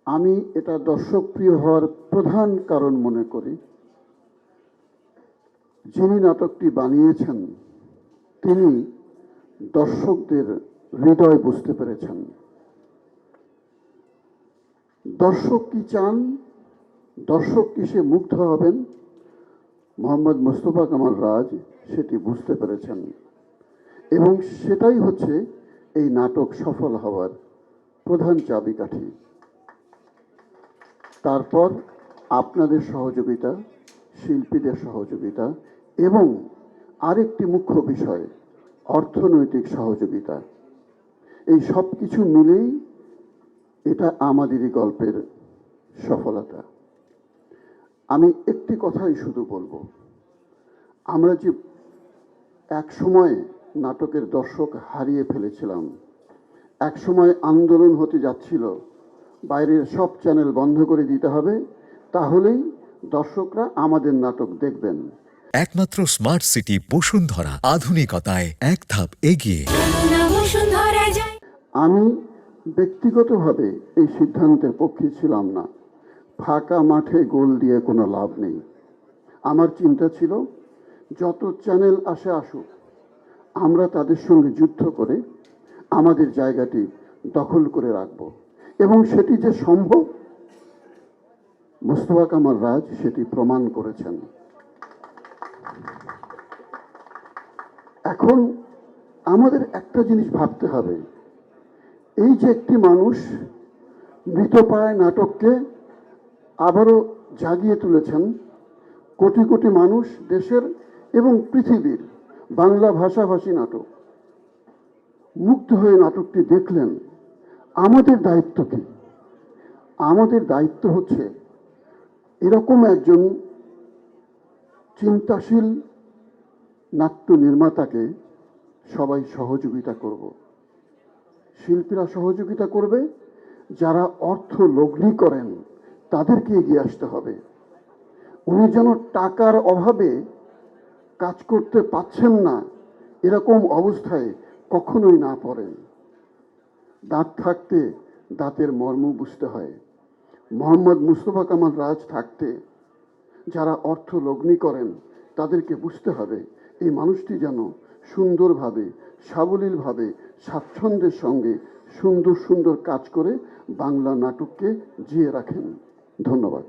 আমি এটা দর্শকপ্রিয় হওয়ার প্রধান কারণ মনে করি, যিনি নাটকটি বানিয়েছেন তিনি দর্শকদের হৃদয় বুঝতে পেরেছেন। দর্শক কি চান, দর্শক কিসে মুগ্ধ হবেন, মোহাম্মদ মোস্তফা কামাল রাজ সেটি বুঝতে পেরেছেন এবং সেটাই হচ্ছে এই নাটক সফল হওয়ার প্রধান চাবিকাঠি। তারপর আপনাদের সহযোগিতা, শিল্পীদের সহযোগিতা এবং আরেকটি মুখ্য বিষয় অর্থনৈতিক সহযোগিতা, এই সব কিছু মিলেই এটা আমাদেরই গল্পের সফলতা। আমি একটি কথাই শুধু বলবো, আমরা যে এক সময় নাটকের দর্শক হারিয়ে ফেলেছিলাম, এক সময় আন্দোলন হতে যাচ্ছিল বাইরের সব চ্যানেল বন্ধ করে দিতে হবে, তাহলেই দর্শকরা আমাদের নাটক দেখবেন। একমাত্র স্মার্ট সিটি বসুন্ধরা, আধুনিকতায় এক ধাপ এগিয়ে। আমি ব্যক্তিগতভাবে এই সিদ্ধান্তের পক্ষে ছিলাম না। ফাঁকা মাঠে গোল দিয়ে কোনো লাভ নেই। আমার চিন্তা ছিল যত চ্যানেল আসে আসুক, আমরা তাদের সঙ্গে যুদ্ধ করে আমাদের জায়গাটি দখল করে রাখব এবং সেটি যে সম্ভব মোস্তফা কামাল রাজ সেটি প্রমাণ করেছেন। এখন আমাদের একটা জিনিস ভাবতে হবে, এই যে একটি মানুষ মৃতপ্রায় নাটককে আবারও জাগিয়ে তুলেছেন, কোটি কোটি মানুষ দেশের এবং পৃথিবীর বাংলা ভাষাভাষী নাটক মুগ্ধ হয়ে নাটকটি দেখলেন। আমাদের দায়িত্ব কি? আমাদের দায়িত্ব হচ্ছে এরকম একজন চিন্তাশীল নাট্য নির্মাতাকে সবাই সহযোগিতা করব। শিল্পীরা সহযোগিতা করবে, যারা অর্থ লগ্নি করেন তাদেরকে এগিয়ে আসতে হবে। উনি যেন টাকার অভাবে কাজ করতে পাচ্ছেন না এরকম অবস্থায় কখনোই না পড়েন। দাঁত থাকতে দাঁতের মর্ম বুঝতে হয়। মোহাম্মদ মুস্তফা কামাল রাজ থাকতে যারা অর্থ লগ্নি করেন তাদেরকে বুঝতে হবে এই মানুষটি যেন সুন্দরভাবে, সাবলীলভাবে, স্বাচ্ছন্দ্যের সঙ্গে সুন্দর সুন্দর কাজ করে বাংলা নাটককে জিয়ে রাখেন। ধন্যবাদ।